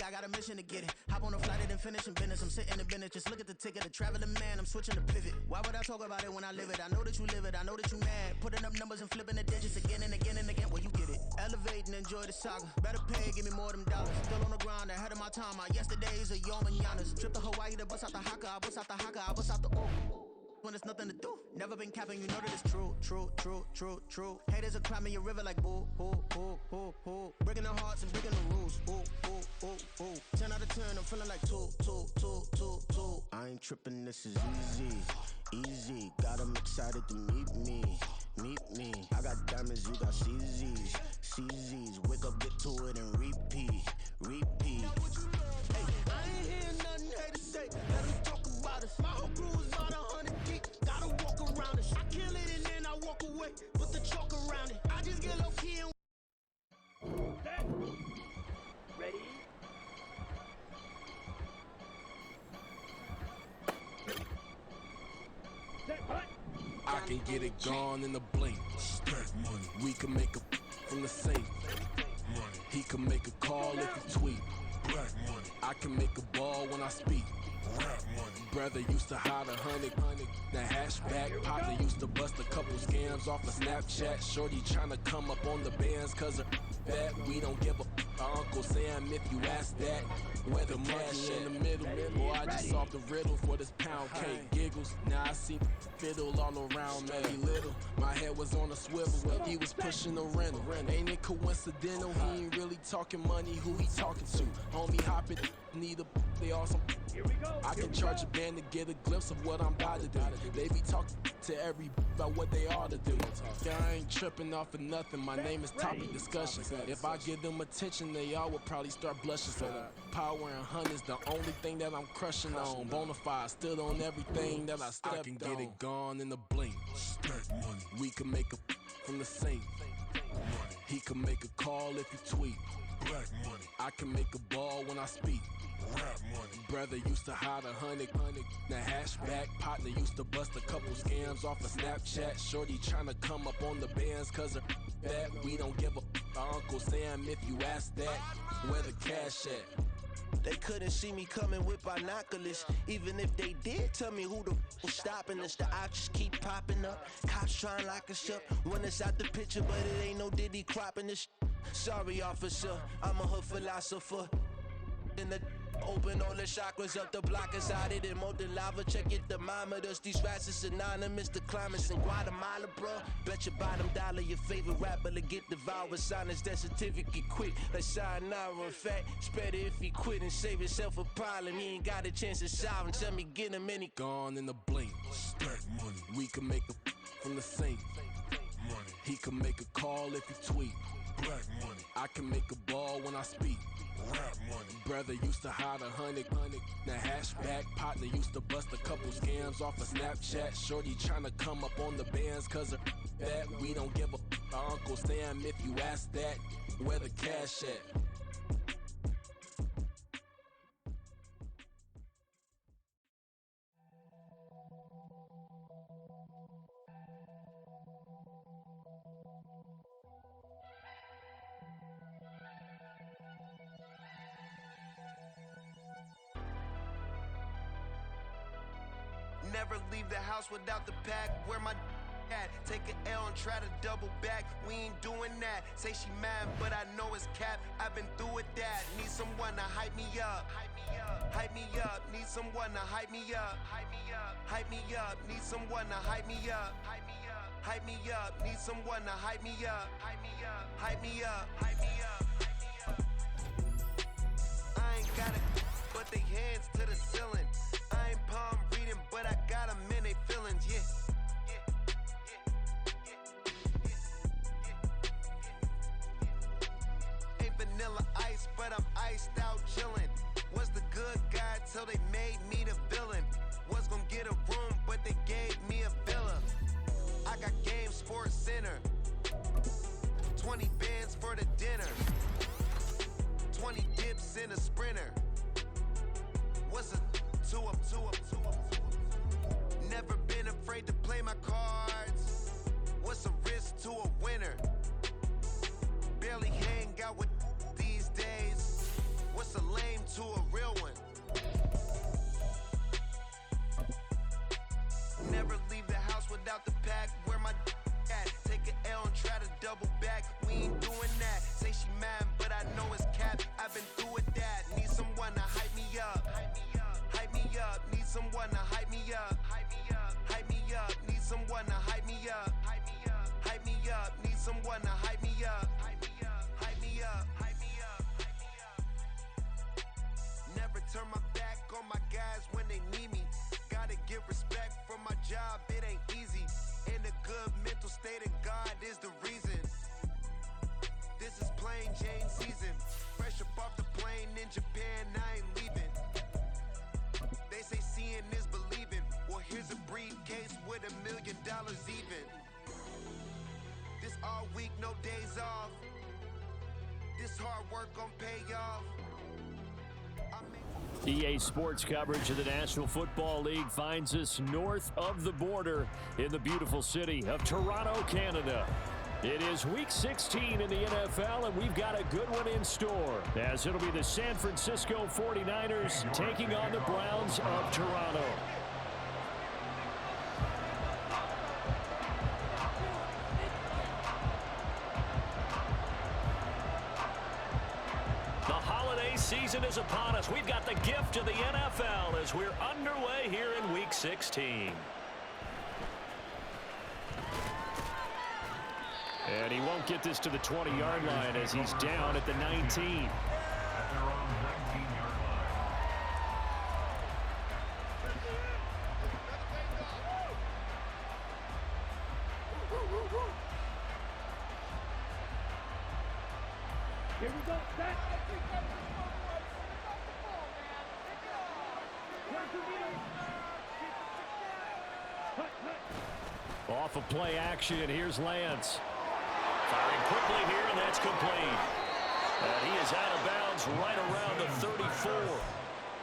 I got a mission to get it. Hop on a flight and then finish in business. I'm sitting in business, just look at the ticket. A traveling man, I'm switching to pivot. Why would I talk about it when I live it? I know that you live it, I know that you mad. Putting up numbers and flipping the digits again and again and again. Well, you get it. Elevate and enjoy the saga. Better pay, give me more of them dollars. Still on the grind, ahead of my time. My yesterdays are your mananas. Trip to Hawaii to bust out the haka. I bust out the haka, I bust out the when there's nothing to do. Never been capping, you know that it's true, true, true, true, true. Haters are climbing your river like boo, boo, boo, boo, boo. Breaking their hearts and breaking the rules. Ooh, ooh, ooh, ooh. 10 out of 10, I'm feeling like 2, 2, 2, 2, 2. I ain't tripping, this is easy, easy. Got 'em excited to meet me, meet me. I got diamonds, you got CZs, CZs. Wake up, get to it and repeat, repeat. Hey, I ain't hearing nothing haters say. Let 'em talk about us. My whole crew is about 100 deep. Gotta walk around it. I kill it and then I walk away. Put the chalk around it. I just get low key and set. Ready? Set, hut. I can get it gone in the blink. Stack money. We can make a from the safe. Money. He can make a call if he tweet. Black money. I can make a ball when I speak. Rap money. Brother used to hide 100. The hatchback partner used to bust a couple scams off of Snapchat. Shorty tryna come up on the bands cause of that. We don't give a Uncle Sam if you ask that. Where the monkey in the middle. Boy, I just solved the riddle for this pound cake. Giggles, now I see fiddle all around me. Little, my head was on a swivel when he was pushing the rental. Ain't it coincidental? He ain't really talking money. Who he talking to? Homie hopping, need a they awesome. Here we go. I can charge a band to get a glimpse of what I'm about to do. They be talking to every about what they ought to do. I ain't tripping off of nothing. My name is topic discussion. If I give them attention, they all would probably start blushing. So power and hunt is the only thing that I'm crushing on. Bonafide stood on everything that I stepped on. I can get it gone in the blink. Stack money. We can make a from the safe. Money. He can make a call if he tweet. Black money. I can make a ball when I speak. Rap money. Brother used to hide 100. The hatchback partner used to bust a couple scams off of Snapchat. Shorty tryna come up on the bands cause of that. We don't give a Uncle Sam if you ask that. Where the cash at? They couldn't see me coming with binoculars. Even if they did, tell me who the was stopping us. The options keep popping up. Cops trying to lock us up. When it's out the picture, but it ain't no Diddy cropping this. Sorry, officer, I'm a hood philosopher. In the open all the chakras up the block inside it and molten lava. Check your thermometers. These rats is anonymous. The climates in Guatemala, bro. Bet your bottom dollar your favorite rapper to get devoured. Sign his death certificate quick. Like sayonara. In fact, it's better if he quit and save himself a problem. He ain't got a chance to solve him. Tell me get him any gone in the blink. Stack money. We can make a from the safe. Money. He can make a call if he tweet. Black money. I can make a ball when I speak. Rap money. Brother used to hide 100. The hatchback partner used to bust a couple scams off of Snapchat. Shorty tryna come up on the bands cause of that. We don't give a Uncle Sam if you ask that. Where the cash at? Never leave the house without the pack. Where my at? Take an L and try to double back. We ain't doing that. Say she mad, but I know it's cap. I've been through with that. Need someone to hype me up. Hype me up. Need someone to hype me up. Hype me up. Need someone to hype me up. Hype me up. Need someone to hype me up. Hype me up. Hype me up. I ain't got it, but they hands to the ceiling. I ain't palm reading, but I got them in they feelings, yeah. Ain't vanilla ice, but I'm iced out chillin'. Was the good guy till they made me the villain. Was gonna get a room, but they gave me a villa. I got game Sports Center. 20 bands for the dinner. 20 dips in a sprinter. What's a two up? Never been afraid to play my cards. What's a risk to a winner? Barely hang out with these days. What's a lame up, need someone to hype me up. Hype me up, hype me up, need someone to hype me up. Hype me up, hype me up, need someone to hype me up. Hype me up, hype me up, hype me up, hype me up. Never turn my back on my guys when they need me. Gotta give respect for my job, it ain't easy. In a good mental state of God is the reason. This is plain Jane season. Fresh up off the plane in Japan, I ain't leaving. They say seeing is believing. Well, here's a briefcase with $1 million even. This all week, no days off. This hard work gon' pay off. EA Sports coverage of the National Football League finds us north of the border in the beautiful city of Toronto, Canada. It is Week 16 in the NFL, and we've got a good one in store, as it'll be the San Francisco 49ers taking on the Browns of Toronto. Season is upon us. We've got the gift of the NFL as we're underway here in Week 16. And he won't get this to the 20-yard line as he's down at the 19. Here we go. Set. Off of play action, here's Lance. Firing quickly here, and that's complete. And he is out of bounds right around the 34.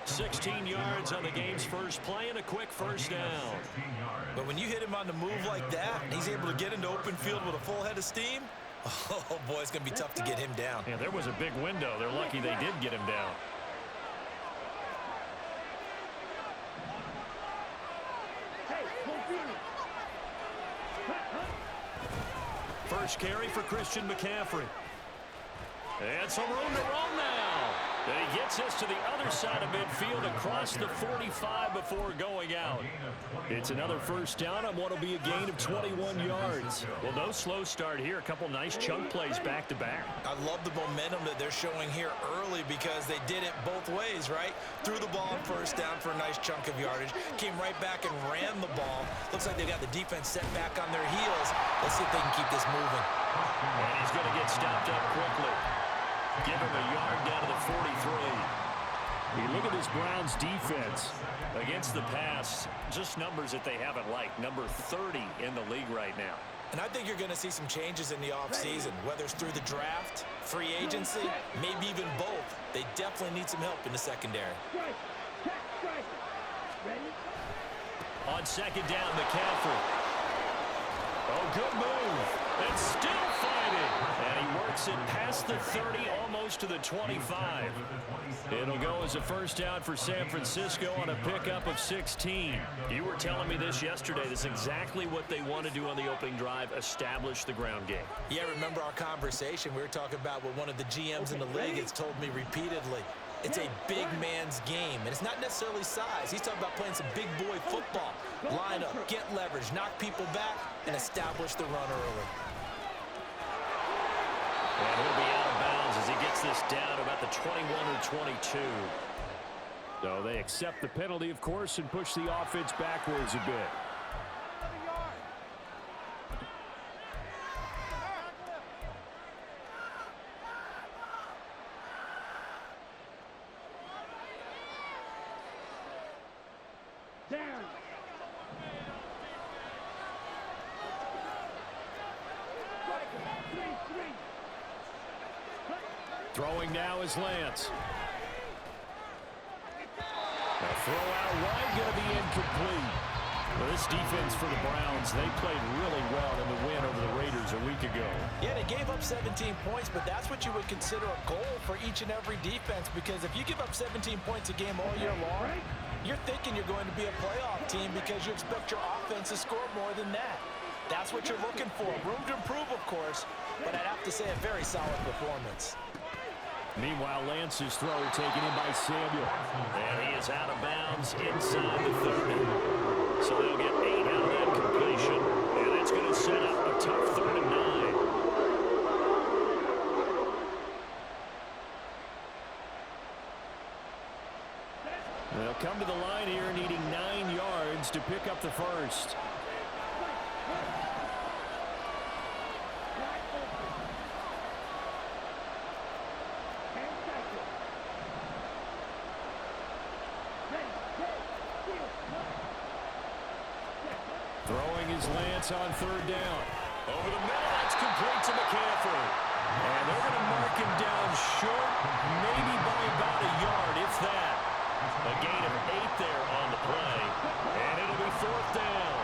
16 yards on the game's first play and a quick first down. But when you hit him on the move like that, and he's able to get into open field with a full head of steam, oh boy, it's going to be tough to get him down. Yeah, there was a big window. They're lucky they did get him down. First carry for Christian McCaffrey. And some room to run now. And he gets us to the other side of midfield across the 45 before going out. It's another first down on what will be a gain of 21 yards. Well, no slow start here. A couple nice chunk plays back-to-back. I love the momentum that they're showing here early because they did it both ways, right? Threw the ball on first down for a nice chunk of yardage. Came right back and ran the ball. Looks like they got the defense set back on their heels. Let's see if they can keep this moving. And he's going to get stopped up quickly. Give him a yard down to the 43. You look at this Browns defense against the pass, just numbers that they haven't liked. Number 30 in the league right now. And I think you're going to see some changes in the offseason, whether it's through the draft, free agency, maybe even both. They definitely need some help in the secondary. On second down, McCaffrey. Oh, good move. And still fighting. And he works it past the 30, almost to the 25. It'll go as a first down for San Francisco on a pickup of 16. You were telling me this yesterday. This is exactly what they want to do on the opening drive, establish the ground game. Yeah, remember our conversation. We were talking about what one of the GMs in the league has told me repeatedly. It's a big man's game, and it's not necessarily size. He's talking about playing some big boy football. Line up, get leverage, knock people back, and establish the run early. And he'll be out of bounds as he gets this down to about the 21 or 22. So they accept the penalty, of course, and push the offense backwards a bit. Throwing now is Lance. A throw out wide, going to be incomplete. Well, this defense for the Browns, they played really well in the win over the Raiders a week ago. Yeah, they gave up 17 points, but that's what you would consider a goal for each and every defense, because if you give up 17 points a game all year long, you're thinking you're going to be a playoff team because you expect your offense to score more than that. That's what you're looking for. Room to improve, of course, but I'd have to say a very solid performance. Meanwhile, Lance's throw taken in by Samuel. And he is out of bounds inside the 30. So they'll get 8 out of that completion. And that's going to set up a tough 3rd and 9. They'll come to the line here needing 9 yards to pick up the first. Throwing his Lance on 3rd down. Over the middle, that's complete to McCaffrey. And they're going to mark him down short, maybe by about a yard, if that. A gain of 8 there on the play. And it'll be 4th down.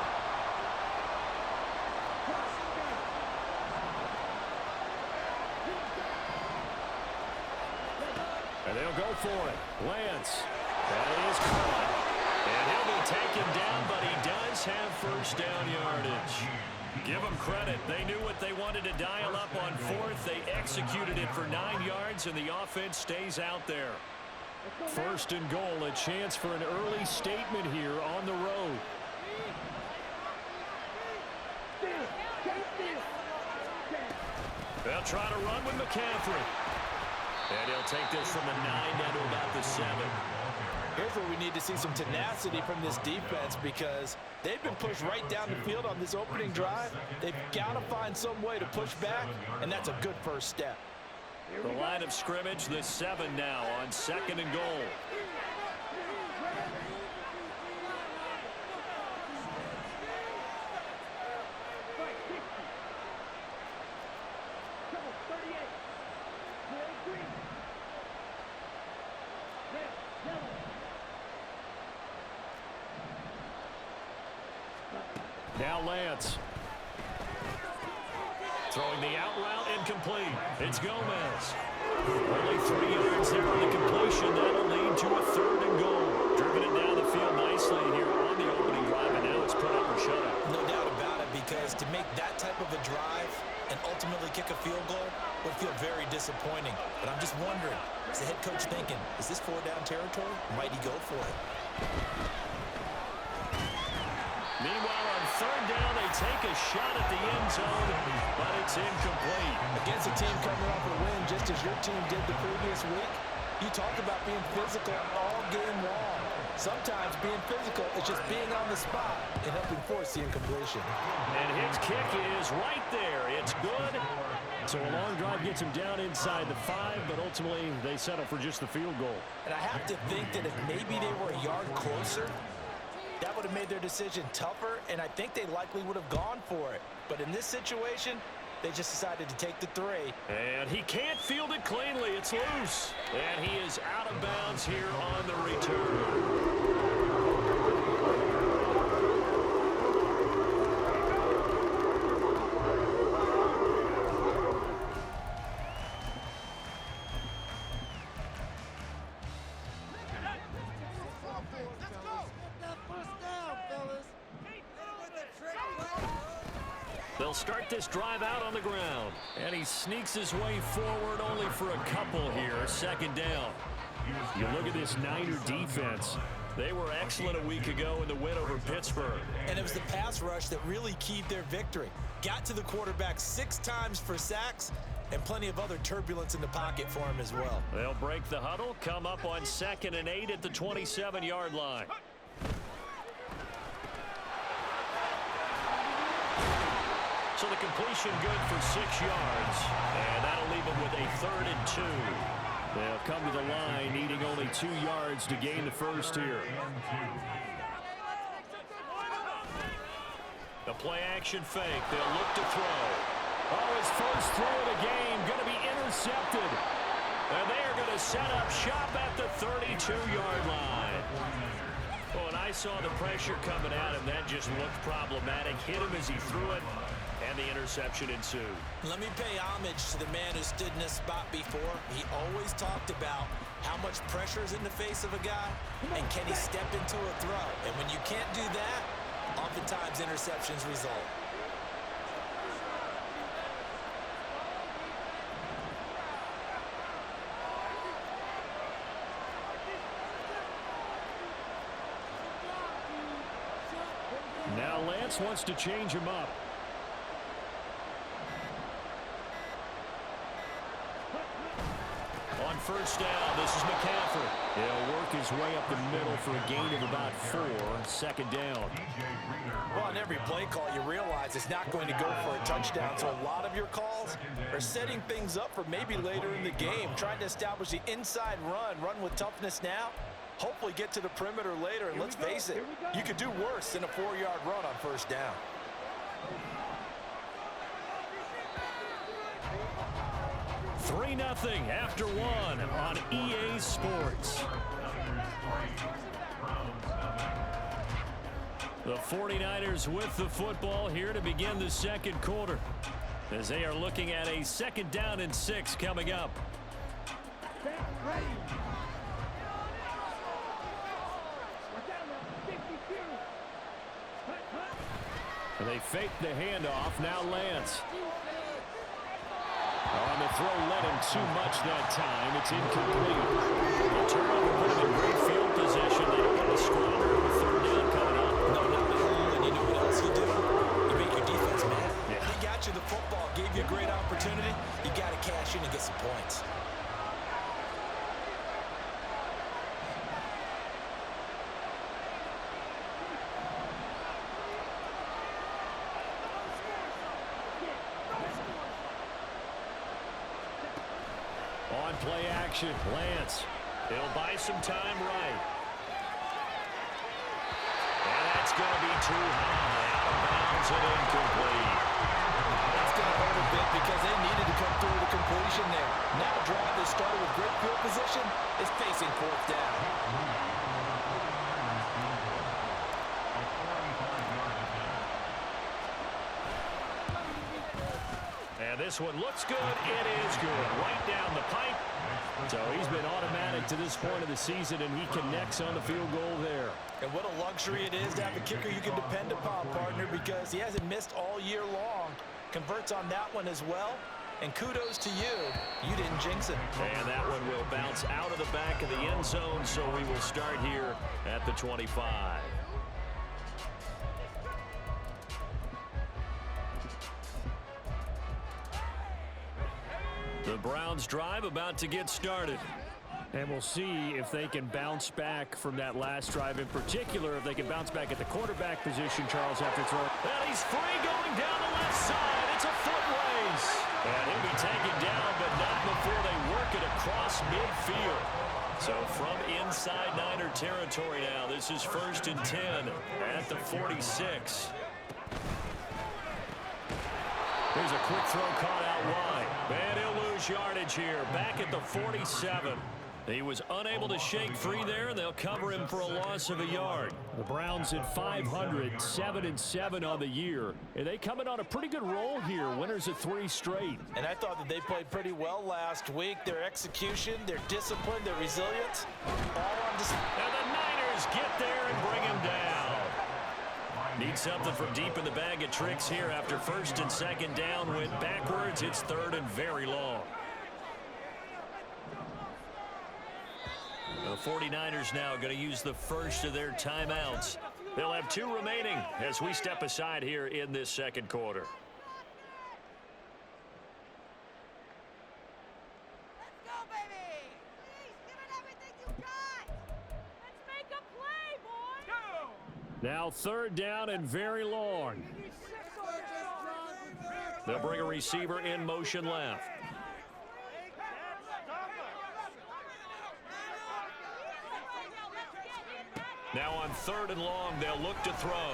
And they'll go for it. Lance. That is caught. And he'll be taken down, but he does have 1st down yardage. Give them credit. They knew what they wanted to dial up on 4th. They executed it for 9 yards, and the offense stays out there. 1st and goal, a chance for an early statement here on the road. They'll try to run with McCaffrey. And he'll take this from the 9 down to about the 7. Here's where we need to see some tenacity from this defense because they've been pushed right down the field on this opening drive. They've got to find some way to push back, and that's a good first step. The line of scrimmage, the 7 now on 2nd and goal. Now Lance. Throwing the out route incomplete. It's Gomez. Only 3 yards there on the completion. That'll lead to a 3rd and goal. Driven it down the field nicely here on the opening drive, and now it's put up or shut up. No doubt about it, because to make that type of a drive and ultimately kick a field goal would feel very disappointing. But I'm just wondering, is the head coach thinking, is this 4-down territory? Might he go for it? Meanwhile, on 3rd down, they take a shot at the end zone, but it's incomplete. Against a team coming off a win, just as your team did the previous week, you talk about being physical all game long. Sometimes being physical is just being on the spot and helping force the incompletion. And his kick is right there. It's good. So a long drive gets him down inside the 5, but ultimately they settle for just the field goal. And I have to think that if maybe they were a yard closer, that would have made their decision tougher, and I think they likely would have gone for it. But in this situation, they just decided to take the 3. And he can't field it cleanly. It's loose. And he is out of bounds here on the return. They'll start this drive out on the ground. And he sneaks his way forward only for a couple here. 2nd down. You look at this Niner defense. They were excellent a week ago in the win over Pittsburgh. And it was the pass rush that really keyed their victory. Got to the quarterback 6 times for sacks and plenty of other turbulence in the pocket for him as well. They'll break the huddle, come up on 2nd and 8 at the 27-yard line. So the completion good for 6 yards. And that'll leave them with a 3rd and 2. They'll come to the line needing only 2 yards to gain the first here. The play action fake. They'll look to throw. Oh, his first throw of the game going to be intercepted. And they are going to set up shop at the 32-yard line. Oh, and I saw the pressure coming at him. That just looked problematic. Hit him as he threw it, and the interception ensued. Let me pay homage to the man who stood in this spot before. He always talked about how much pressure is in the face of a guy, and can he step into a throw. And when you can't do that, oftentimes interceptions result. Now Lance wants to change him up. On first down, this is McCaffrey. He'll work his way up the middle for a gain of about 4. Second down. Well, on every play call, you realize it's not going to go for a touchdown. So a lot of your calls are setting things up for maybe later in the game, trying to establish the inside run with toughness now, hopefully get to the perimeter later. And let's face it, you could do worse than a 4-yard run on first down. Three 0 after 1 on EA Sports. The 49ers with the football here to begin the second quarter, as they are looking at a 2nd down and 6 coming up. They fake the handoff. Now Lance. On the throw, led him too much that time. It's incomplete. The turnover put him in great field position. They don't want to squander with 3rd down coming up. No, not at all. And you know what else you do? You make your defense mad. Yeah. He got you the football, gave you a great opportunity. You got to cash in and get some points. On play action, Lance. He'll buy some time right. And that's going to be too high. Out of bounds and incomplete. That's going to hurt a bit because they needed to come through the completion there. Now a drive that started with great field position is facing 4th down. And this one looks good. It is good. Right down the pipe. So he's been automatic to this point of the season, and he connects on the field goal there. And what a luxury it is to have a kicker you can depend upon, partner, because he hasn't missed all year long. Converts on that one as well. And kudos to you. You didn't jinx it. And that one will bounce out of the back of the end zone, so we will start here at the 25. The Browns drive about to get started. And we'll see if they can bounce back from that last drive. In particular, if they can bounce back at the quarterback position, Charles, after throwing. And he's free going down the left side. It's a foot race. And he'll be taken down, but not before they work it across midfield. So from inside Niner territory now, this is 1st and 10 at the 46. Here's a quick throw caught out wide. And he'll lose yardage here. Back at the 47. He was unable to shake free there, and they'll cover him for a loss of a yard. The Browns at 500, 7-7 on the year. And they come in on a pretty good roll here, winners of 3 straight. And I thought that they played pretty well last week. Their execution, their discipline, their resilience, all on display. And the Niners get there and bring him down. Need something from deep in the bag of tricks here after 1st and 2nd down. Went backwards. It's 3rd and very long. The 49ers now going to use the first of their timeouts. They'll have 2 remaining as we step aside here in this second quarter. Let's go, baby! Please, give it everything you got! Let's make a play, boy! Now 3rd down and very long. They'll bring a receiver in motion left. Now on 3rd and long, they'll look to throw.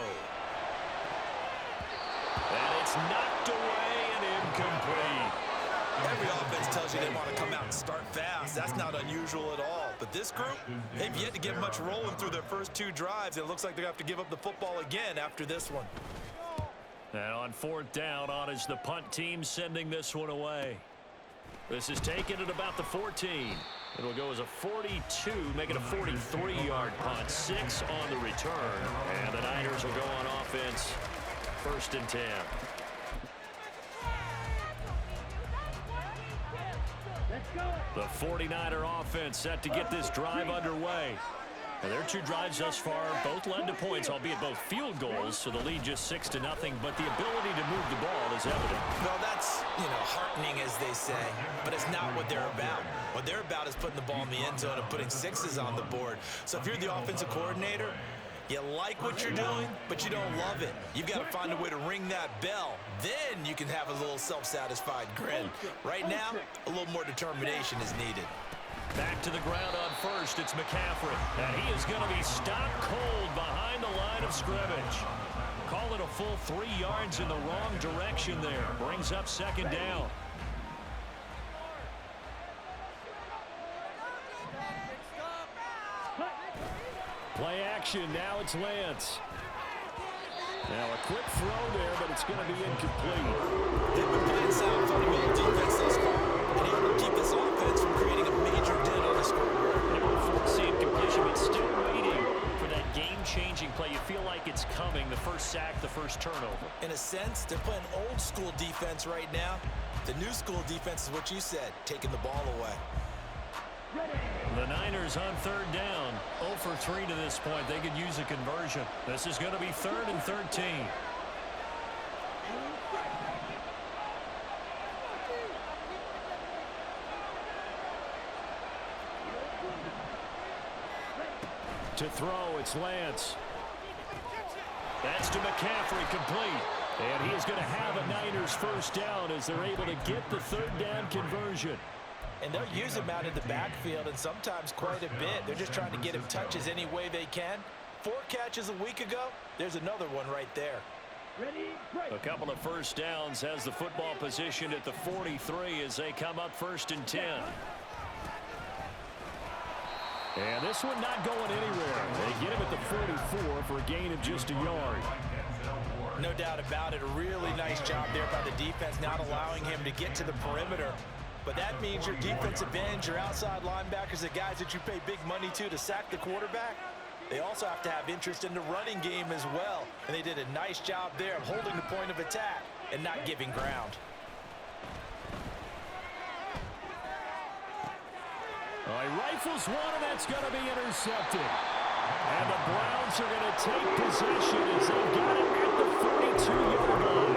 And it's knocked away and incomplete. Every offense tells you they want to come out and start fast. That's not unusual at all. But this group, they've yet to get much rolling through their first 2 drives. It looks like they have to give up the football again after this one. And on 4th down, on is the punt team sending this one away. This is taken at about the 14. It'll go as a 42, make it a 43-yard punt. 6 on the return. And the Niners will go on offense. 1st and 10. The 49er offense set to get this drive underway. And their two drives thus far both led to points, albeit both field goals, so the lead just 6-0, but the ability to move the ball is evident. Well, that's, heartening, as they say, but it's not what they're about. What they're about is putting the ball in the end zone and putting sixes on the board. So if you're the offensive coordinator, you like what you're doing, but you don't love it. You've got to find a way to ring that bell. Then you can have a little self-satisfied grin. Right now, a little more determination is needed. Back to the ground on first, it's McCaffrey. And he is going to be stopped cold behind the line of scrimmage. Call it a full 3 yards in the wrong direction there. Brings up second down. Play action, now it's Lance. Now a quick throw there, but it's going to be incomplete. They've been playing sound fundamental defense thus far, and able to keep this offense from creating a major dent on the scoreboard. They were forcing completion, but still waiting for that game-changing play. You feel like it's coming, the first sack, the first turnover. In a sense, they're playing old-school defense right now. The new school defense is what you said, taking the ball away. The Niners on third down. 0 for 3 to this point. They could use a conversion. This is going to be 3rd and 13. To throw, it's Lance. That's to McCaffrey, complete. And he is going to have a Niners first down as they're able to get the third down conversion. And they'll use him out in the backfield, and sometimes quite a bit. They're just trying to get him touches any way they can. 4 catches a week ago. There's another one right there. A couple of first downs has the football positioned at the 43 as they come up 1st and 10. And this one not going anywhere. They get him at the 44 for a gain of just a yard. No doubt about it. A really nice job there by the defense, not allowing him to get to the perimeter. But that means your defensive ends, your outside linebackers, the guys that you pay big money to sack the quarterback, they also have to have interest in the running game as well. And they did a nice job there of holding the point of attack and not giving ground. He rifles one, and that's going to be intercepted. And the Browns are going to take possession as they've got it at the 42-yard line.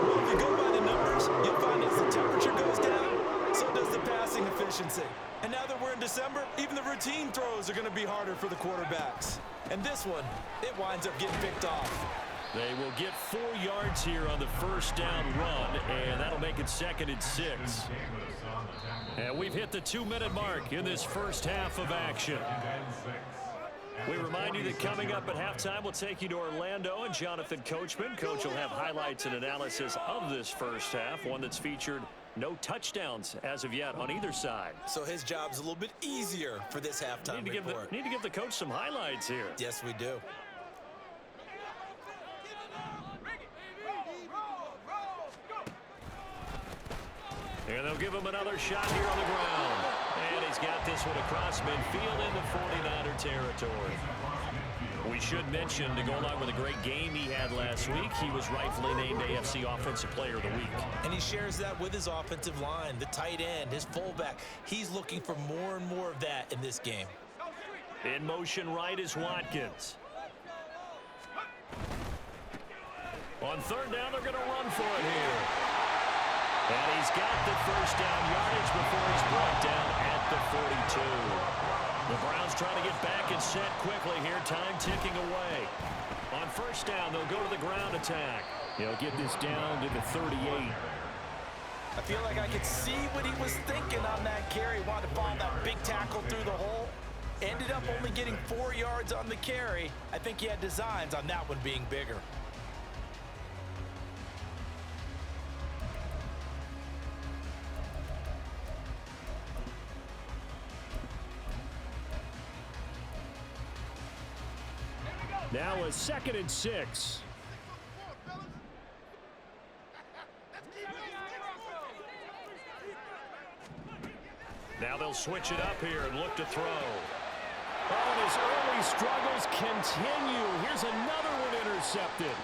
Well, if you go by the numbers, you'll find as the temperature goes down, so does the passing efficiency. And now that we're in December, even the routine throws are going to be harder for the quarterbacks. And this one, it winds up getting picked off. They will get 4 yards here on the first down run, and that'll make it 2nd and 6. And we've hit the 2-minute mark in this first half of action. We remind you that coming up at halftime, we'll take you to Orlando and Jonathan Coachman. Coach will have highlights and analysis of this first half, one that's featured no touchdowns as of yet on either side. So his job's a little bit easier for this halftime report. Need to give the coach some highlights here. Yes, we do. And they'll give him another shot here on the ground. And he's got this one across midfield into 49er territory. We should mention, to go along with a great game he had last week, he was rightfully named AFC Offensive Player of the Week. And he shares that with his offensive line, the tight end, his fullback. He's looking for more and more of that in this game. In motion right is Watkins. On third down, they're going to run for it here. And he's got the first down yardage before he's brought down at the 42. The Browns trying to get back and set quickly here. Time ticking away. On first down, they'll go to the ground attack. He'll get this down to the 38. I feel like I could see what he was thinking on that carry. Wanted to follow that big tackle through the hole. Ended up only getting 4 yards on the carry. I think he had designs on that one being bigger. Now a 2nd and 6. Now they'll switch it up here and look to throw. Oh, and his early struggles continue. Here's another one intercepted.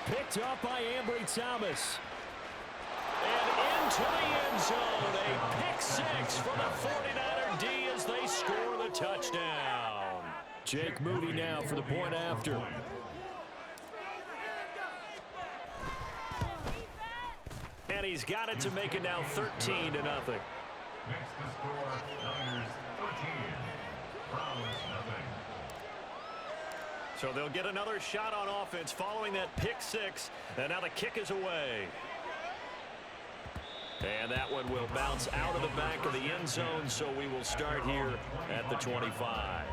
Picked up by Ambry Thomas. And into the end zone. A pick 6 for the 49er D as they score the touchdown. Jake Moody now for the point after. And he's got it to make it now 13-0. Next to score, Niners 13, Browns nothing. So they'll get another shot on offense following that pick six. And now the kick is away. And that one will bounce out of the back of the end zone, so we will start here at the 25.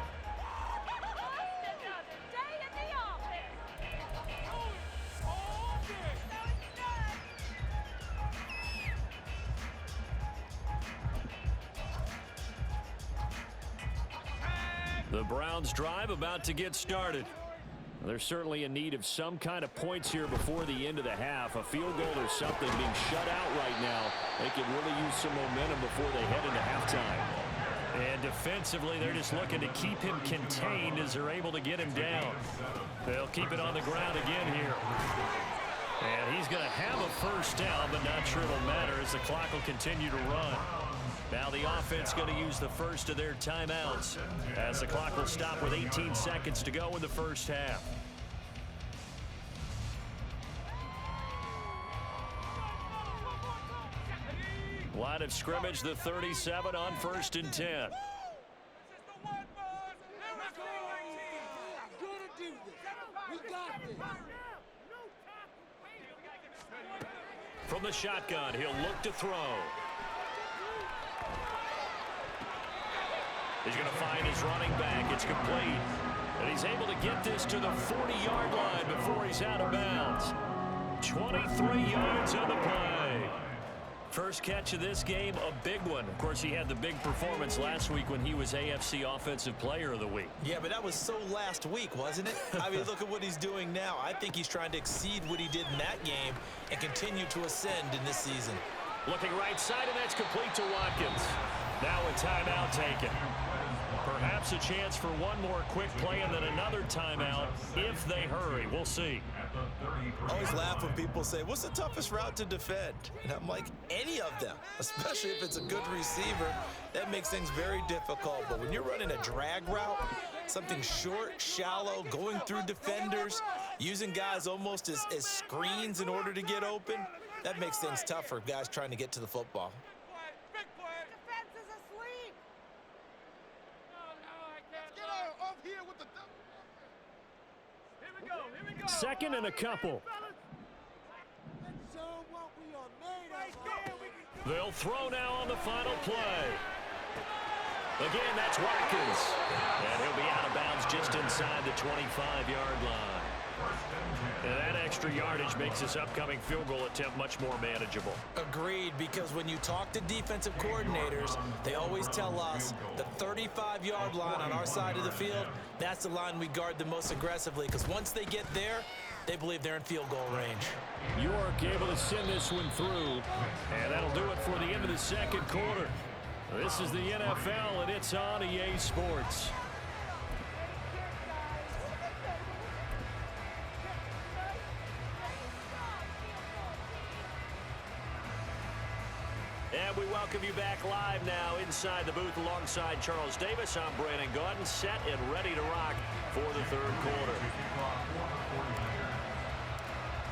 The Browns drive about to get started. They're certainly in need of some kind of points here before the end of the half. A field goal or something being shut out right now. They could really use some momentum before they head into halftime. And defensively, they're just looking to keep him contained as they're able to get him down. They'll keep it on the ground again here. And he's going to have a first down, but not sure it'll matter as the clock will continue to run. Now the offense going to use the first of their timeouts as the clock will stop with 18 seconds to go in the first half. Line of scrimmage, the 37 on 1st and 10. From the shotgun, he'll look to throw. He's going to find his running back. It's complete. And he's able to get this to the 40-yard line before he's out of bounds. 23 yards on the play. First catch of this game, a big one. Of course, he had the big performance last week when he was AFC Offensive Player of the Week. Yeah, but that was so last week, wasn't it? I mean, look at what he's doing now. I think he's trying to exceed what he did in that game and continue to ascend in this season. Looking right side, and that's complete to Watkins. Now a timeout taken. Perhaps a chance for one more quick play and then another timeout if they hurry. We'll see. I always laugh when people say, what's the toughest route to defend? And I'm like, any of them, especially if it's a good receiver. That makes things very difficult. But when you're running a drag route, something short, shallow, going through defenders, using guys almost as screens in order to get open, that makes things tough for guys trying to get to the football. Second and a couple. They'll throw now on the final play. Again, that's Watkins. And he'll be out of bounds just inside the 25-yard line. And that extra yardage makes this upcoming field goal attempt much more manageable. Agreed, because when you talk to defensive coordinators, they always tell us the 35-yard line on our side of the field, that's the line we guard the most aggressively, because once they get there, they believe they're in field goal range. York able to send this one through, and that'll do it for the end of the second quarter. This is the NFL, and it's on EA Sports. And we welcome you back live now inside the booth alongside Charles Davis. I'm Brandon Gaudin, set and ready to rock for the third quarter.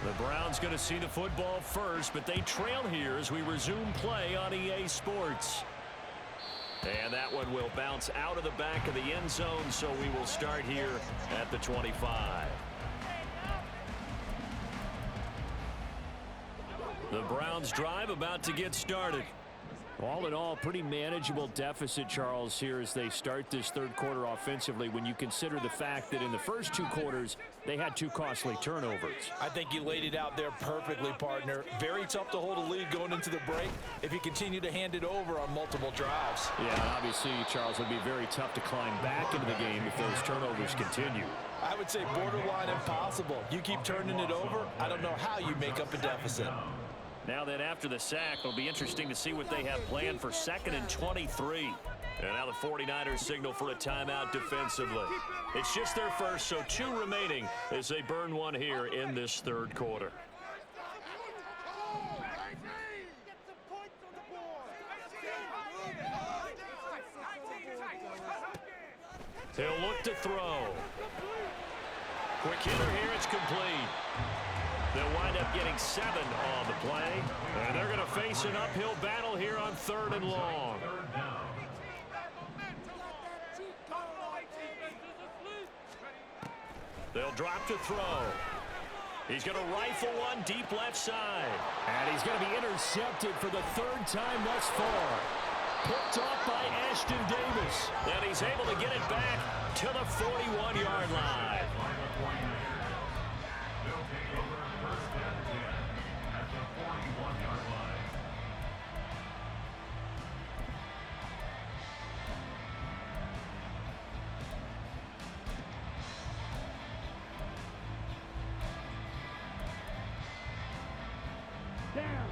The Browns going to see the football first, but they trail here as we resume play on EA Sports. And that one will bounce out of the back of the end zone, so we will start here at the 25. The Browns drive about to get started. All in all, pretty manageable deficit, Charles, here as they start this third quarter offensively when you consider the fact that in the first two quarters, they had two costly turnovers. I think you laid it out there perfectly, partner. Very tough to hold a lead going into the break if you continue to hand it over on multiple drives. Yeah, obviously, Charles, it would be very tough to climb back into the game if those turnovers continue. I would say borderline impossible. You keep turning it over, I don't know how you make up a deficit. Now then, after the sack, it'll be interesting to see what they have planned for 2nd and 23. And now the 49ers signal for a timeout defensively. It's just their first, so 2 remaining as they burn one here in this third quarter. He'll look to throw. Quick hitter here, it's complete. They'll wind up getting 7 on the play, and they're going to face an uphill battle here on 3rd and long. They'll drop to throw. He's going to rifle one deep left side. And he's going to be intercepted for the 3rd time thus far. Picked off by Ashton Davis. And he's able to get it back to the 41-yard line. They'll take over 1st and 10 at the 41-yard line. Down.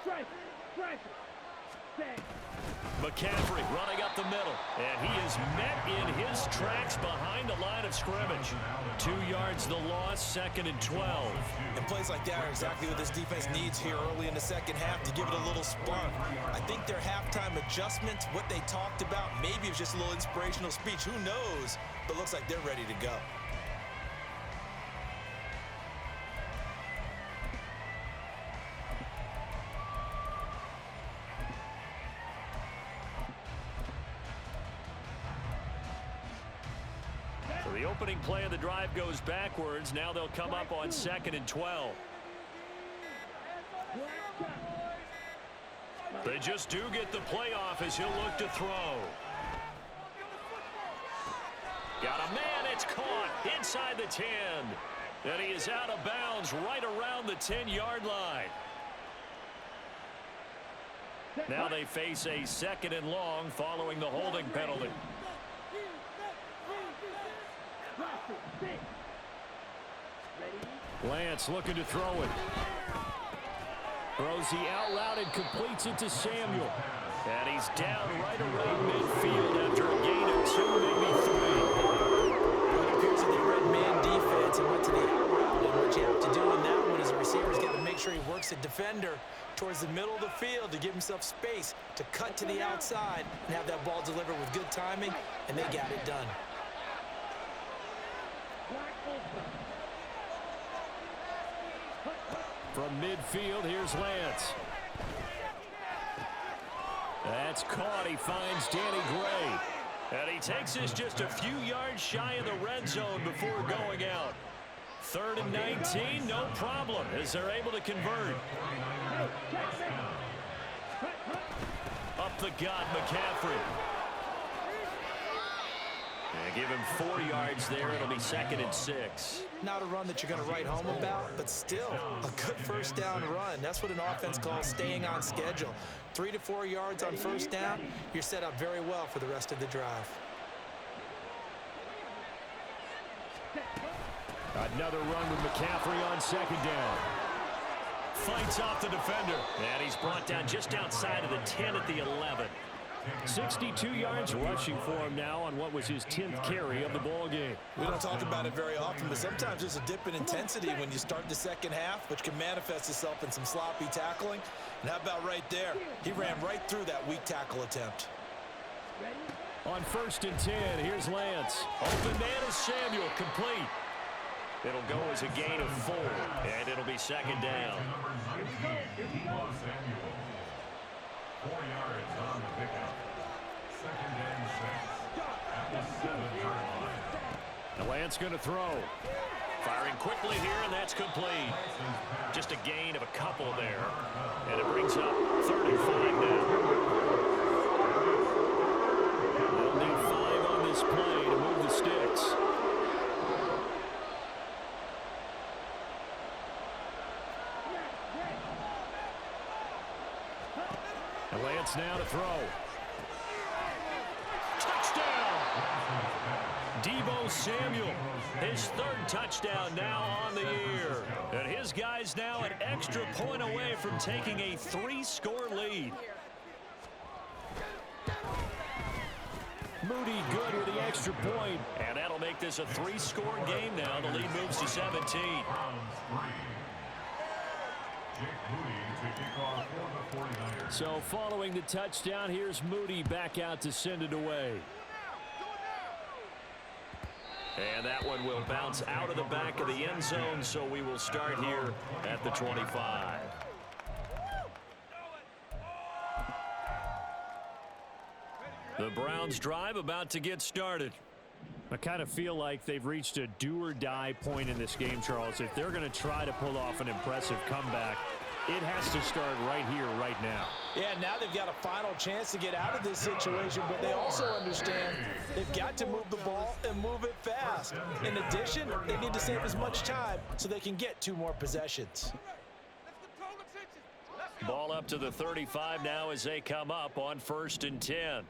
Strike. Strike. Set. McCaffrey running up the middle, and he is met in his tracks behind the line of scrimmage. 2 yards the loss, 2nd and 12. And plays like that are exactly what this defense needs here early in the second half to give it a little spark. I think their halftime adjustments, what they talked about, maybe it's just a little inspirational speech. Who knows? But looks like they're ready to go. So the opening play of the drive goes backwards. Now they'll come up on 2nd and 12. They just do get the playoff as he'll look to throw. Got a man, it's caught inside the 10. And he is out of bounds right around the 10-yard line. Now they face a 2nd and long following the holding penalty. Lance looking to throw it. Throws the out route and completes it to Samuel. And he's down right around midfield after a gain of 2, maybe 3. It appears that they read man defense and went to the out route. And what you have to do in that one is the receiver's got to make sure he works the defender towards the middle of the field to give himself space to cut to the outside and have that ball delivered with good timing, and they got it done. From midfield, here's Lance. That's caught. He finds Danny Gray. And he takes this just a few yards shy of the red zone before going out. 3rd and 19, no problem, as they're able to convert. Up the gut, McCaffrey. And give him 4 yards there. It'll be 2nd and 6. Not a run that you're going to write home about, but still a good 1st down run. That's what an offense calls staying on schedule. 3 to 4 yards on 1st down, you're set up very well for the rest of the drive. Another run with McCaffrey on 2nd down. Fights off the defender. And he's brought down just outside of the 10 at the 11. 62 yards rushing for him now on what was his 10th carry of the ball game. We don't talk about it very often, but sometimes there's a dip in intensity when you start the second half, which can manifest itself in some sloppy tackling. And how about right there? He ran right through that weak tackle attempt. On 1st and 10, here's Lance. Open man is Samuel, complete. It'll go as a gain of 4, and it'll be 2nd down. Samuel. 4 yards on the pickup. 2nd and 6 at the 7-yard line. The Lance going to throw. Firing quickly here, and that's complete. Just a gain of a couple there. And it brings up 3rd and 5 now. They'll need 5 on this play to move the sticks. And Lance now to throw. Touchdown! Deebo Samuel, his 3rd touchdown now on the year. And his guys now an extra point away from taking a 3-score lead. Moody good with the extra point. And that'll make this a 3-score game now. The lead moves to 17. Browns 3. Jake Moody to kick off for the 49ers. So following the touchdown, here's Moody back out to send it away. And that one will bounce out of the back of the end zone, so we will start here at the 25. The Browns drive about to get started. I kind of feel like they've reached a do-or-die point in this game, Charles. If they're going to try to pull off an impressive comeback, it has to start right here, right now. Yeah, now they've got a final chance to get out of this situation, but they also understand they've got to move the ball and move it fast. In addition, they need to save as much time so they can get 2 more possessions. Ball up to the 35 now as they come up on 1st and 10.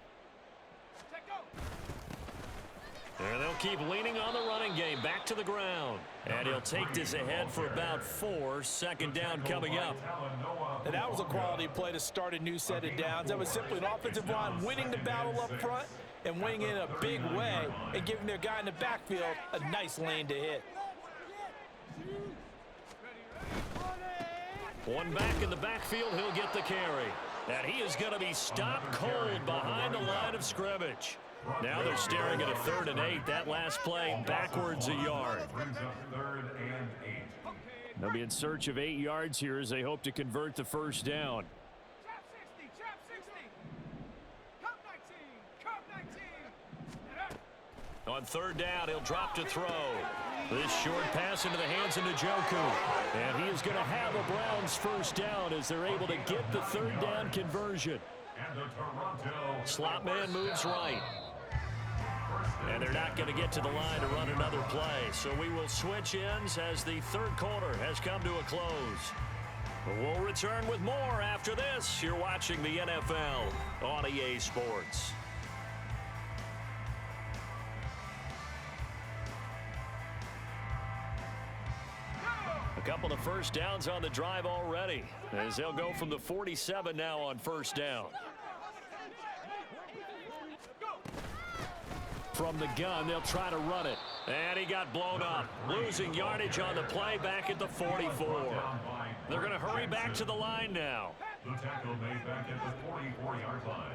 And they'll keep leaning on the running game. Back to the ground. And he'll take this ahead for about 4. 2nd down coming up. And that was a quality play to start a new set of downs. That was simply an offensive line winning the battle up front and winning in a big way and giving their guy in the backfield a nice lane to hit. One back in the backfield. He'll get the carry. And he is going to be stopped cold behind the line of scrimmage. Now they're staring at a 3rd and 8. That last play backwards a yard. They'll be in search of 8 yards here as they hope to convert the 1st down. On 3rd down, he'll drop to throw. This short pass into the hands of Njoku. And he is going to have a Browns 1st down as they're able to get the 3rd down conversion. Slot man moves right. And they're not going to get to the line to run another play. So we will switch ends as the 3rd quarter has come to a close. We'll return with more after this. You're watching the NFL on EA Sports. A couple of 1st downs on the drive already as they'll go from the 47 now on 1st down. From the gun, they'll try to run it. And he got blown up. Losing yardage on the play back at the 44. They're going to hurry back to the line now. The tackle made back at the 44-yard line.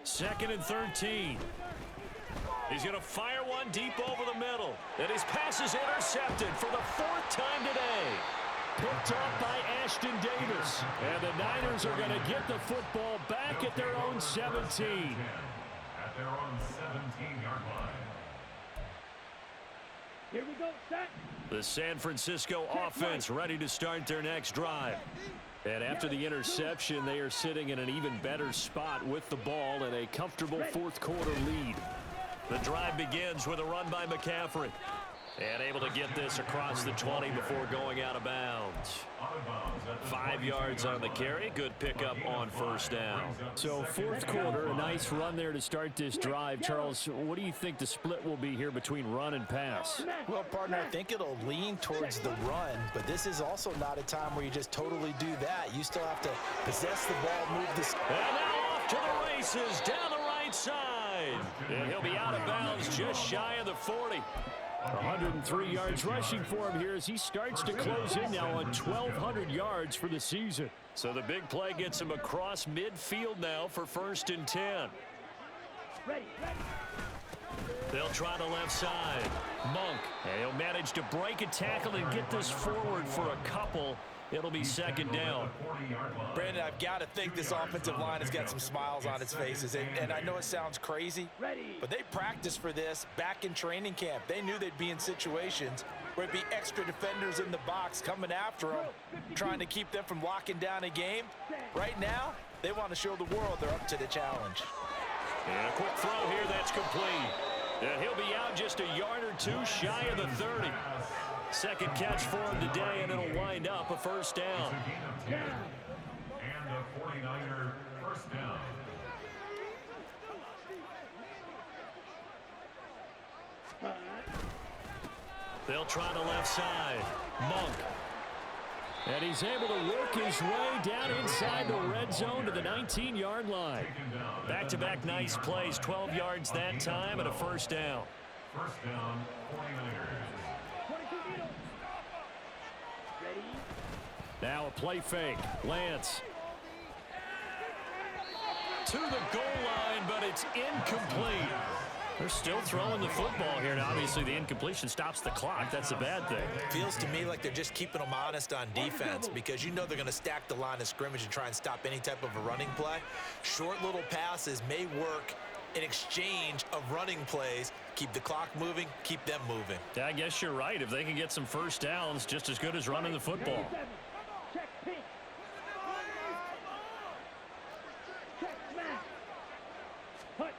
2nd and 13. He's going to fire one deep over the middle. And his pass is intercepted for the 4th time today. Picked off by Ashton Davis. And the Niners are going to get the football back at their own 17. At their own 17-yard line. Here we go, set. The San Francisco offense ready to start their next drive. And after the interception, they are sitting in an even better spot with the ball and a comfortable 4th quarter lead. The drive begins with a run by McCaffrey. And able to get this across the 20 before going out of bounds. 5 yards on the carry. Good pickup on 1st down. So 4th quarter, a nice run there to start this drive. Charles, what do you think the split will be here between run and pass? Well, partner, I think it'll lean towards the run, but this is also not a time where you just totally do that. You still have to possess the ball, move the... And now off to the races down the right side. And he'll be out of bounds just shy of the 40. 103 yards rushing for him here as he starts to close in now on 1,200 yards for the season. So the big play gets him across midfield now for 1st and 10. They'll try the left side. Monk. And he'll manage to break a tackle and get this forward for a couple. It'll be 2nd down. Brandon, I've got to think this offensive line has got some smiles on its faces. And I know it sounds crazy, but they practiced for this back in training camp. They knew they'd be in situations where it'd be extra defenders in the box coming after them, trying to keep them from locking down a game. Right now, they want to show the world they're up to the challenge. And a quick throw here that's complete. And he'll be out just a yard or 2 shy of the 30. 2nd catch for him today, and it'll wind up a 1st down. And a 49er 1st down. They'll try the left side. Monk. And he's able to work his way down inside the red zone to the 19-yard line. Back-to-back nice plays, 12 yards that time and a 1st down. 1st down, 49ers. Now a play fake. Lance. To the goal line, but it's incomplete. They're still throwing the football here. Now, obviously, the incompletion stops the clock. That's a bad thing. Feels to me like they're just keeping them honest on defense because you know they're going to stack the line of scrimmage and try and stop any type of a running play. Short little passes may work in exchange of running plays. Keep the clock moving, keep them moving. Yeah, I guess you're right. If they can get some first downs, just as good as running the football. Check pink. Check smash. Hut.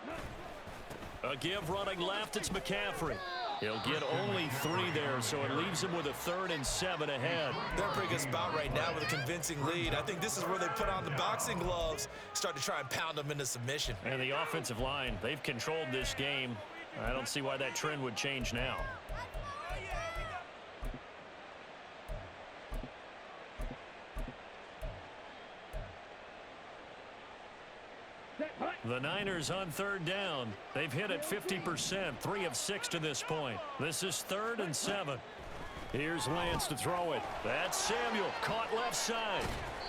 A give running left, it's McCaffrey. He'll get only 3 there, so it leaves him with a 3rd and 7 ahead. They're in a pretty good spot right now with a convincing lead. I think this is where they put on the boxing gloves, start to try and pound them into submission. And the offensive line, they've controlled this game. I don't see why that trend would change now. The Niners on 3rd down. They've hit it 50%, 3 of 6 to this point. This is 3rd and 7. Here's Lance to throw it. That's Samuel, caught left side.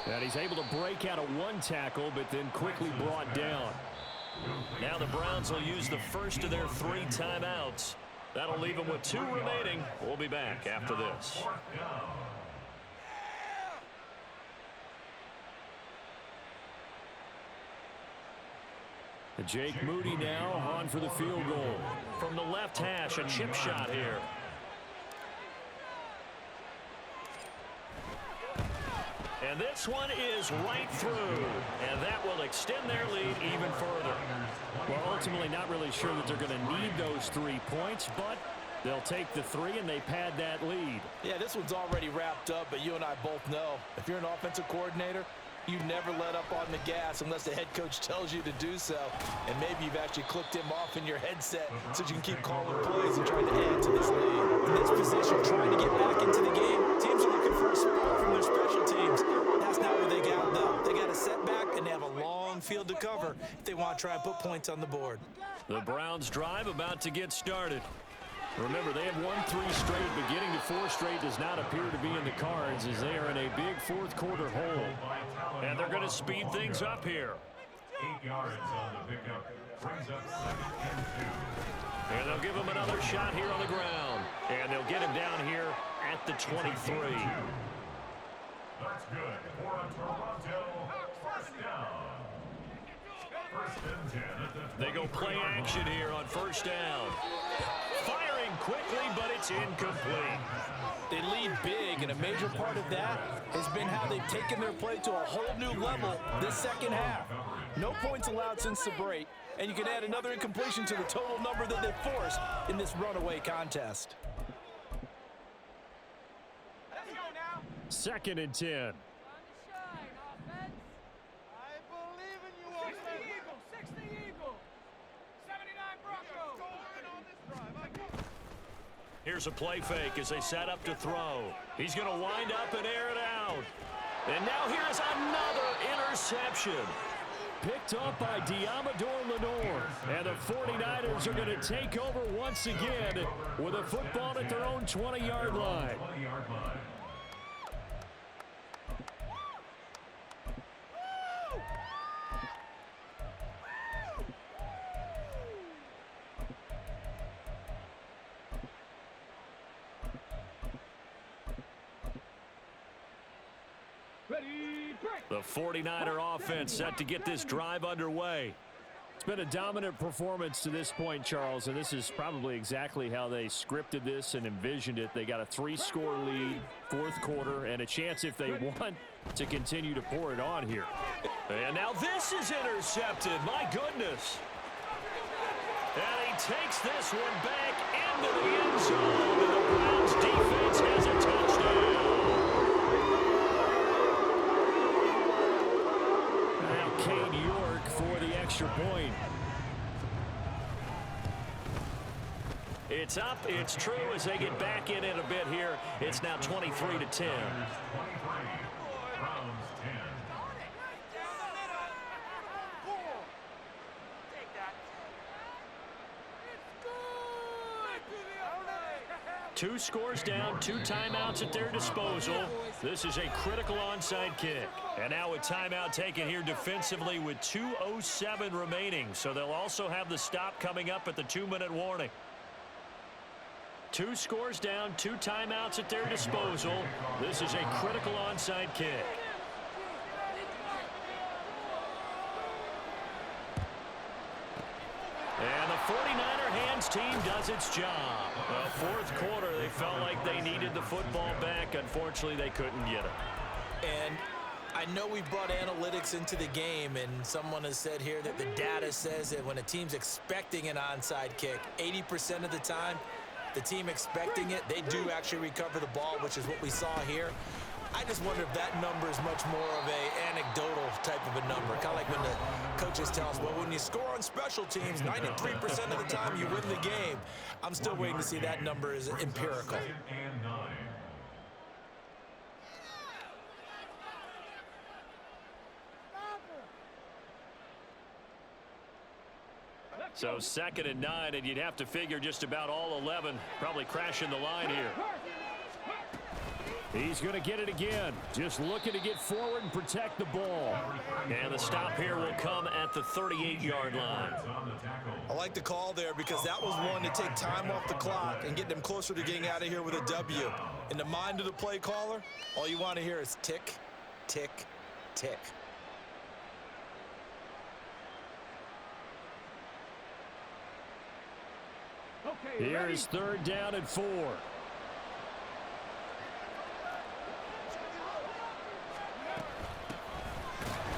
And he's able to break out of 1 tackle, but then quickly brought down. Now the Browns will use the first of their 3 timeouts. That'll leave them with 2 remaining. We'll be back after this. Jake Moody now on for the field goal. From the left hash, a chip shot here. And this one is right through. And that will extend their lead even further. Well, ultimately not really sure that they're going to need those 3 points, but they'll take the 3 and they pad that lead. Yeah, this one's already wrapped up, but you and I both know if you're an offensive coordinator, you never let up on the gas unless the head coach tells you to do so. And maybe you've actually clicked him off in your headset so you can keep calling plays and trying to add to this lead. In this position, trying to get back into the game, teams are looking for a spark from their special teams. That's not what they got, though. They got a setback, and they have a long field to cover if they want to try and put points on the board. The Browns drive about to get started. Remember, they have won 3 straight, but getting to 4 straight does not appear to be in the cards as they are in a big 4th quarter hole. And they're going to speed things up here. 8 yards on the pickup. Brings up 2nd and 2. And they'll give him another shot here on the ground. And they'll get him down here at the 23. That's good. For a Toronto first down. 1st and 10 at the 20. They go play action here on 1st down. Firing quickly, but it's incomplete. They lead big, and a major part of that has been how they've taken their play to a whole new level this second half. No points allowed since the break, and you can add another incompletion to the total number that they've forced in this runaway contest. 2nd and 10. Here's a play fake as they set up to throw. He's going to wind up and air it out. And now here's another interception. Picked up by Diamador Lenore. And the 49ers are going to take over once again with a football at their own 20-yard line. The 49er offense set to get this drive underway. It's been a dominant performance to this point, Charles, and this is probably exactly how they scripted this and envisioned it. They got a 3-score lead, 4th quarter, and a chance if they want to continue to pour it on here. And now this is intercepted. My goodness. And he takes this one back into the end zone, and the Browns defense has a touchdown. Cade York for the extra point. It's up, it's true as they get back in it a bit here. It's now 23-10. Browns 10. 2 scores down, 2 timeouts at their disposal. This is a critical onside kick. And now a timeout taken here defensively with 2:07 remaining. So they'll also have the stop coming up at the 2-minute warning. 2 scores down, 2 timeouts at their disposal. This is a critical onside kick. And the 49er hands team does its job. The fourth quarter, they felt like they needed the football back. Unfortunately, they couldn't get it. And I know we brought analytics into the game, and someone has said here that the data says that when a team's expecting an onside kick, 80% of the time, the team expecting it, they do actually recover the ball, which is what we saw here. I just wonder if that number is much more of a anecdotal type of a number. Kind of like when the coaches tell us, well, when you score on special teams, 93% of the time you win the game. I'm still waiting to see that number is empirical. So 2nd and 9, and you'd have to figure just about all 11 probably crashing the line here. He's going to get it again. Just looking to get forward and protect the ball. And the stop here will come at the 38-yard line. I like the call there because that was one to take time off the clock and get them closer to getting out of here with a W. In the mind of the play caller, all you want to hear is tick, tick, tick. Here is 3rd down and 4.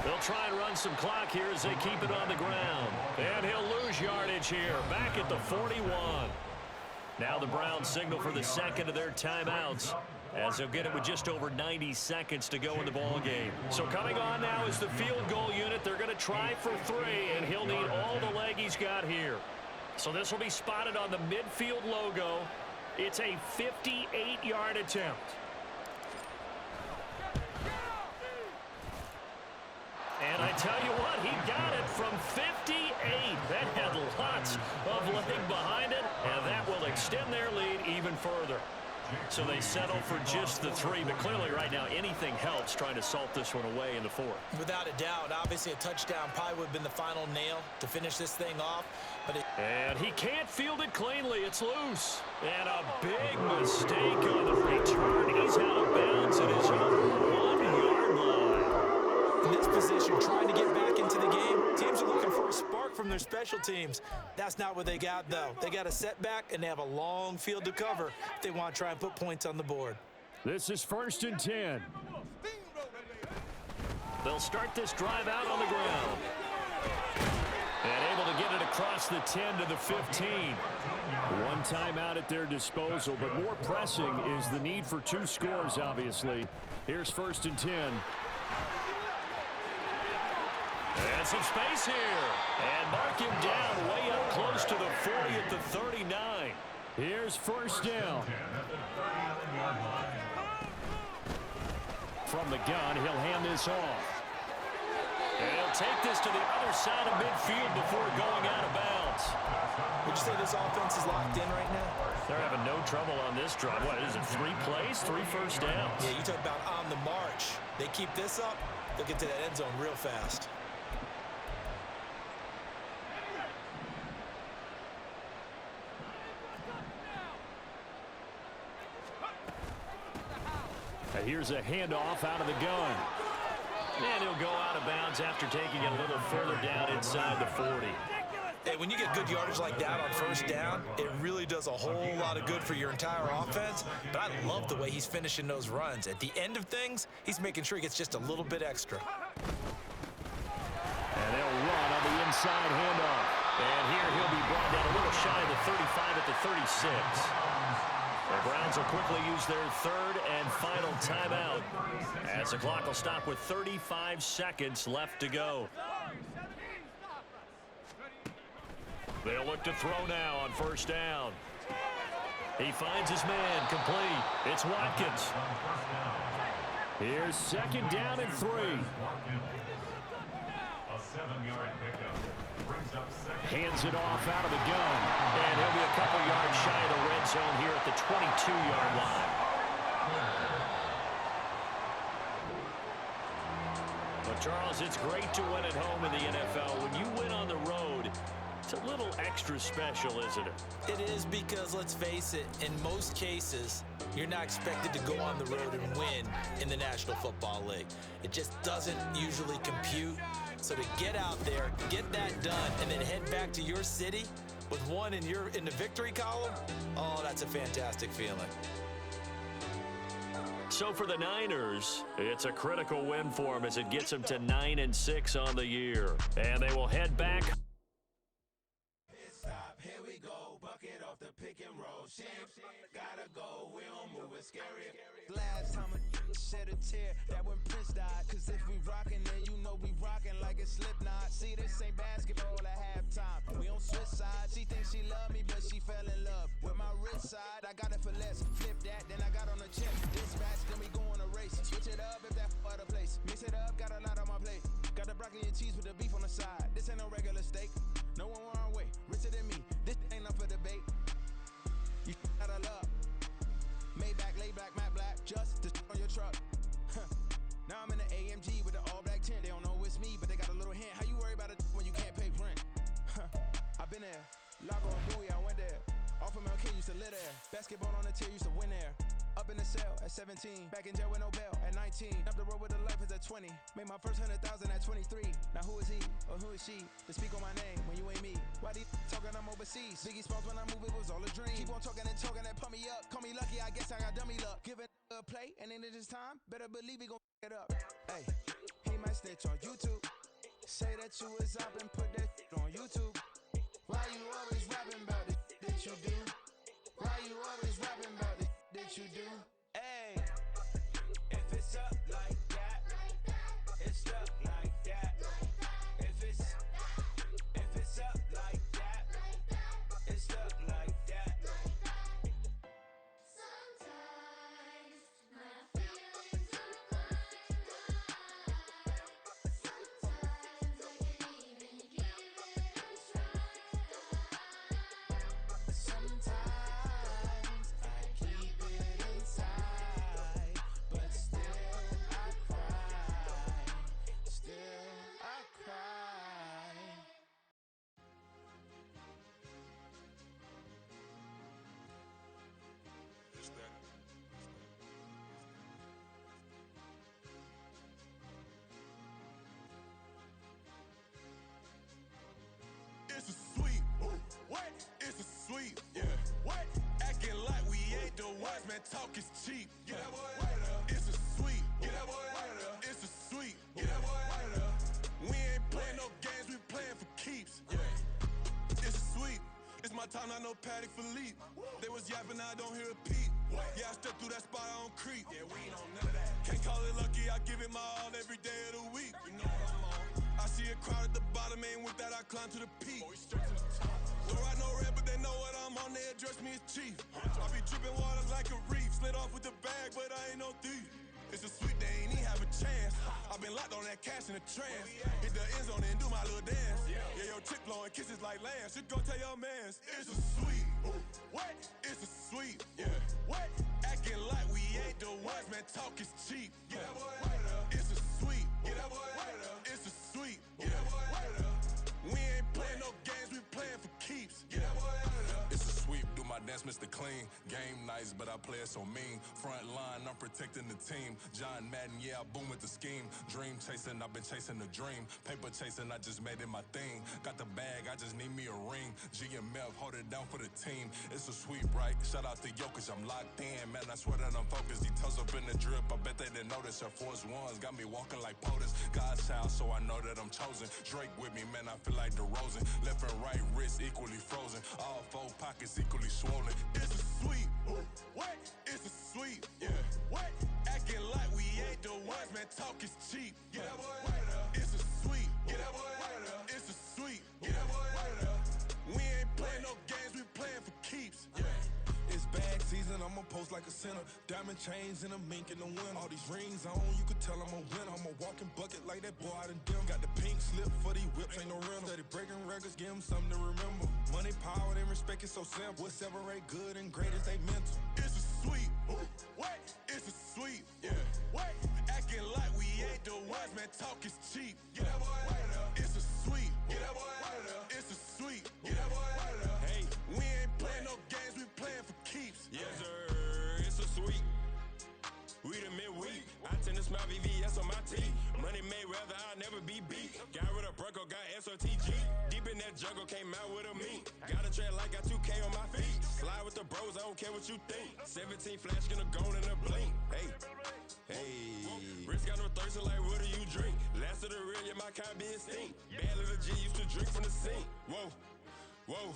They'll try and run some clock here as they keep it on the ground. And he'll lose yardage here, back at the 41. Now the Browns signal for the second of their timeouts, as they'll get it with just over 90 seconds to go in the ball game. So coming on now is the field goal unit. They're going to try for 3, and he'll need all the leg he's got here. So this will be spotted on the midfield logo. It's a 58-yard attempt. And I tell you what, he got it from 58. That had lots of leg behind it, and that will extend their lead even further. So they settle for just the 3, but clearly right now anything helps trying to salt this one away in the 4th. Without a doubt, obviously a touchdown probably would have been the final nail to finish this thing off. And he can't field it cleanly. It's loose. And a big mistake on the return. He's out of bounds at his own 1-yard line. In this position, trying to get back into the game, teams are looking for a spark from their special teams. That's not what they got, though. They got a setback, and they have a long field to cover if they want to try and put points on the board. This is 1st and 10. They'll start this drive out on the ground. And able to get it across the 10 to the 15. 1 timeout at their disposal, but more pressing is the need for 2 scores, obviously. Here's 1st and 10. And some space here. And mark him down way up close to the 40 at the 39. Here's 1st down. From the gun, he'll hand this off. And he'll take this to the other side of midfield before going out of bounds. Would you say this offense is locked in right now? They're having no trouble on this drive. What is it, 3 plays, 3 first downs? Yeah, you talk about on the march. They keep this up, they'll get to that end zone real fast. Here's a handoff out of the gun. And he'll go out of bounds after taking it a little further down inside the 40. Hey, when you get good yardage like that on 1st down, it really does a whole lot of good for your entire offense. But I love the way he's finishing those runs. At the end of things, he's making sure he gets just a little bit extra. And they'll run on the inside handoff. And here he'll be brought down a little shy of the 35 at the 36. The Browns will quickly use their 3rd and final timeout as the clock will stop with 35 seconds left to go. They'll look to throw now on 1st down. He finds his man, complete. It's Watkins. Here's 2nd down and 3. 7-yard pickup. Brings up second. Hands it off out of the gun. And he'll be a couple yards shy of the red zone here at the 22-yard line. Well, Charles, it's great to win at home in the NFL. When you win on the road, it's a little extra special, isn't it? It is, because, let's face it, in most cases, you're not expected to go on the road and win in the National Football League. It just doesn't usually compute. So to get out there, get that done, and then head back to your city with one in the victory column, oh, that's a fantastic feeling. So for the Niners, it's a critical win for them as it gets them to 9-6 on the year. And they will head back. Here we go, bucket off the pick and roll. Gotta go, we don't move it scary. Last time a shed a tear, that when Prince died. Cause if we rockin', then you know we rockin' like it's Slipknot. See, this ain't basketball at halftime. We on switch sides. She thinks she love me, but she fell in love with my wrist side. I got it for less. Flip that, then I got on the chest. Dispatch, then we go on a race. Switch it up if that other place. Mix it up, got a lot on my plate. Got the broccoli and cheese with the beef on the side. This ain't no regular steak. No one wrong way, richer than me. This ain't up for debate. You gotta love. Maybach, lay back, matte black, just to on your truck. Now I'm in the AMG with the all black tint. They don't know it's me, but they got a little hint. How you worry about it when you can't pay rent? I've been there. Lago and Bowie, I went there. Off of MLK, used to live there. Basketball on the tier, used to win there. Up in the cell at 17. Back in jail with no bail at 19. Up the road with the life is at 20. Made my first 100,000 at 23. Now who is he or who is she to speak on my name when you ain't me? Why these talking I'm overseas? Biggie Smalls when I move, it was all a dream. Keep on talking and pump me up. Call me lucky, I guess I got dummy luck. Give it a play and then it's time. Better believe he gon' it up. Hey, he might snitch on YouTube. Say that you was up and put that on YouTube. Why you always rapping about the that you do? Why you always rapping about the that you do? Hey, if it's up like that, it's stuck like that. If it's up like that, it's stuck like that. Sometimes my feelings are running high. Sometimes I can't even give it a try. Sometimes I keep it inside, but still I cry. Still I cry. It's a sweep. What? It's a sweep. Yeah. What? Acting like we ain't the ones, man. Talk is cheap. Get that boy out of there. It's a sweep. Get that boy out of there. It's a sweep. Get that boy out of there. We ain't playing no games, we playing for keeps. Yeah. It's a sweep. It's my time, I know Patty Philippe. They was yapping, I don't hear a peep. Yeah, I step through that spot, I don't creep. Yeah, we ain't on none of that. Can't call it lucky, I give it my all every day of the week. You know what I'm on. I see a crowd at the bottom, and with that I climb to the peak. Don't ride no red, but they know what I'm on, they address me as chief. I be dripping water like a reef. Slid off with the bag, but I ain't no thief. It's a sweep, they ain't even have a chance. I've been locked on that cash in a trance. Hit the end zone and do my little dance. Yeah, your chick blowing kisses like lambs. You go tell your mans. It's a sweep. What? It's a sweep. Yeah. What? Acting like we ain't the ones, man. Talk is cheap. Get that boy out of there. It's a sweep. Get that boy out of there. It's a sweep. Get that boy out of there. We ain't playing no games, we playing for keeps. Get that boy out of there. It's a sweep, do my dance, Mr. Clean. Game nice, but I play it so mean. Front line, I'm protecting the team. John Madden, yeah, I boom with the scheme. Dream chasing, I've been chasing the dream. Paper chasing, I just made it my thing. Got the bag, I just need me a ring. GMF, hold it down for the team. It's a sweep, right? Shout out to Jokic, I'm locked in. Man, I swear that I'm focused. He toes up in the drip, I bet they didn't notice. Air Force Ones got me walking like POTUS. God's child, so I know that I'm chosen. Drake with me, man, I feel like DeRozan. Left and right wrist equally frozen. All four pockets equally swollen. It's a sweep. What? It's a sweep. Yeah. What? Acting like we ain't the ones, man. Talk is cheap. Get that boy out of there. It's a sweep. Get that boy out of there. It's a sweep. Get that boy out of there. We ain't playing no games, we playing for keeps. Yeah. It's bag season, I'ma post like a sinner. Diamond chains and a mink in the wind. All these rings on, you could tell I'm a winner. I'm a walking bucket like that boy out in dim. Got the pink slip. slip for these whips, ain't no rental. Steady breaking records, give them something to remember. Money, power, and respect is so simple. What separate good and great is they mental. It's a sweep. What? It's a sweep. Yeah. What? Acting like we ain't the ones, man. Talk is cheap. Get that boy out of there. It's a sweep. Get that boy out of there. It's a sweep. Get that boy out of there. Hey, we ain't playing no games, we playing for keeps. Yes, sir. It's a sweep. We the midweek. I tend to smile VVS on my teeth. Money made rather I'll never be beat. Got rid of Bronco, got SOTG. Deep in that jungle, came out with a meat. Got a tread like got 2K on my feet. Slide with the bros, I don't care what you think. 17 flash, gonna go in a blink. Hey, Rich got no thirst, like what do you drink? Last of the real, yeah, my kind be extinct. Bad little G used to drink from the sink. Whoa, whoa.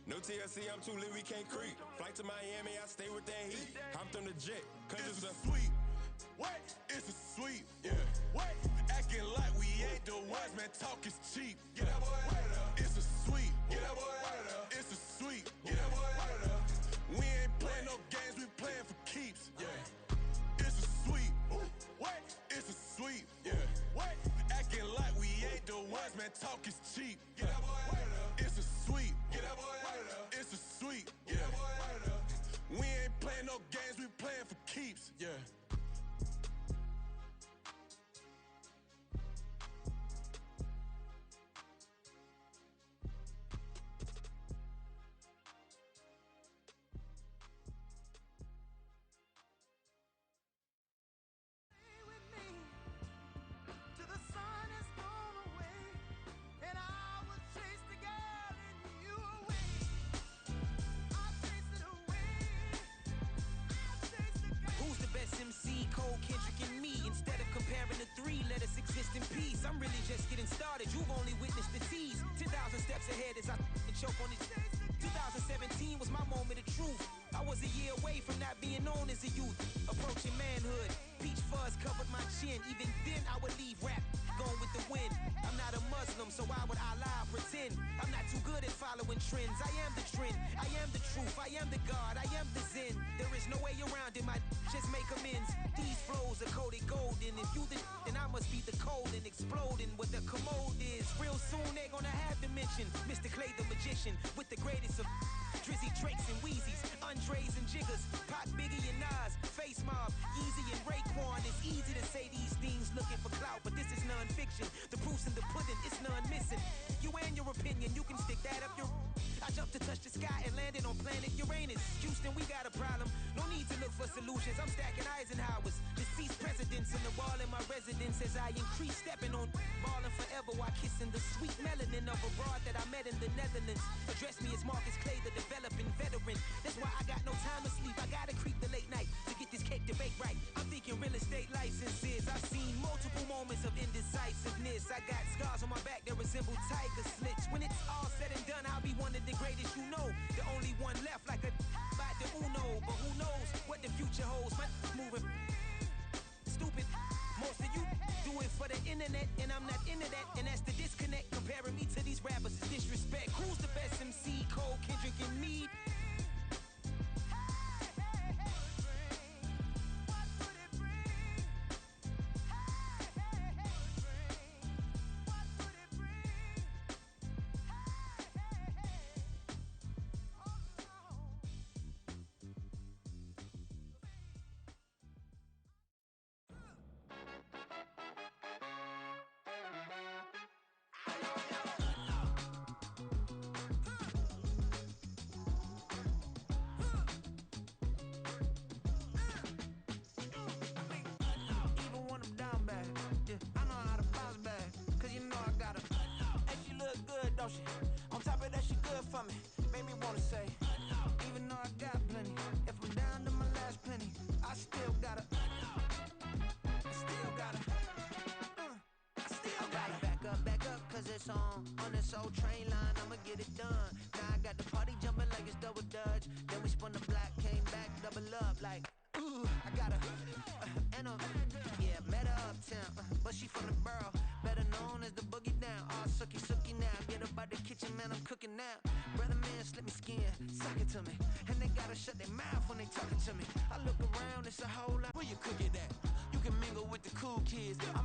No TLC, I'm too lit, we can't creep. Flight to Miami, I stay with that heat. Hopped on the jet, cause it's a sweep. What? It's a sweep. Yeah. What? Acting like we ain't the ones, man. Talk is cheap. Get that boy out of there. It's a sweep. Get that boy out of there. It's a sweep. Get that boy out of there. We ain't playing no games, we playing for keeps. Yeah. It's a sweep. What? It's a sweep. Yeah. What? Acting like we ain't the ones, man. Talk is cheap. Get that boy out of there. It's a sweep. Get that boy out of there. It's a sweep. Get that boy out of there. We ain't playing no games, we playing for keeps. Yeah. MC, Cole, Kendrick, and me. Instead of comparing the three, let us exist in peace. I'm really just getting started. You've only witnessed the tease. 10,000 steps ahead as I choke on it. 2017 was my moment of truth. I was a year away from not being known as a youth. Approaching manhood. Peach fuzz covered my chin. Even then, I would leave rap going with the wind. I'm not a Muslim, so why would Allah pretend? I'm not too good at following trends. I am the trend. I am the truth. I am the God. I am the Zen. There is no way around it. My just make amends. These flows are coated golden. If you the then I must be the cold and exploding what the commode is. Real soon they gonna have to mention Mr. Clay the magician with the greatest of Drizzy, Drakes, and Wheezies, Andres and Jiggers, Pac, Biggie, and Nas, Face Mob, Yeezy, and Raekwon. It's easy to say these things looking for clout, but this is non-fiction. The proof's in the pudding, it's none missing. You and your opinion, you can stick that up your... I jumped to touch the sky and landed on planet Uranus. Houston, we got a problem. No need to look for solutions. I'm stacking Eisenhower's. Deceased presidents in the wall in my residence as I increase stepping on ballin' forever while kissing the sweet melanin of a broad that I met in the Netherlands. Address me as Marcus Clay, the developing veteran. That's why I got no time to sleep. I gotta creep the late night to get this cake to bake right. I'm thinking real estate licenses. I've seen multiple moments of indecisiveness. I got scars on my back that resemble tiger slits. When it's all said and done, I'll be one of the greatest you know. The only one left like a by the Uno. But who knows what the future holds. My moving stupid. Most of you do it for the internet, and I'm not into that. And that's the disconnect. Comparing me to these rappers is disrespect. Who's the best MC? Cole, Kendrick, and me? On top of that, she good for me. Made me wanna say, even though I got plenty, if I'm down to my last penny, I still gotta back up, cause it's on this old train line, I'ma get it done. Now I got the party jumping like it's double dutch. Then we spun the block, came back, double up like, ooh, I got a, yeah, met her uptown, but she from the borough, better known as the boogie down. All sucky now, get up out the kitchen, man, I'm cooking now. Brother man, slip me skin, suck it to me, and they gotta shut their mouth when they talking to me. I look around, it's a whole lot. Where you cook it at? You can mingle with the cool kids. I'm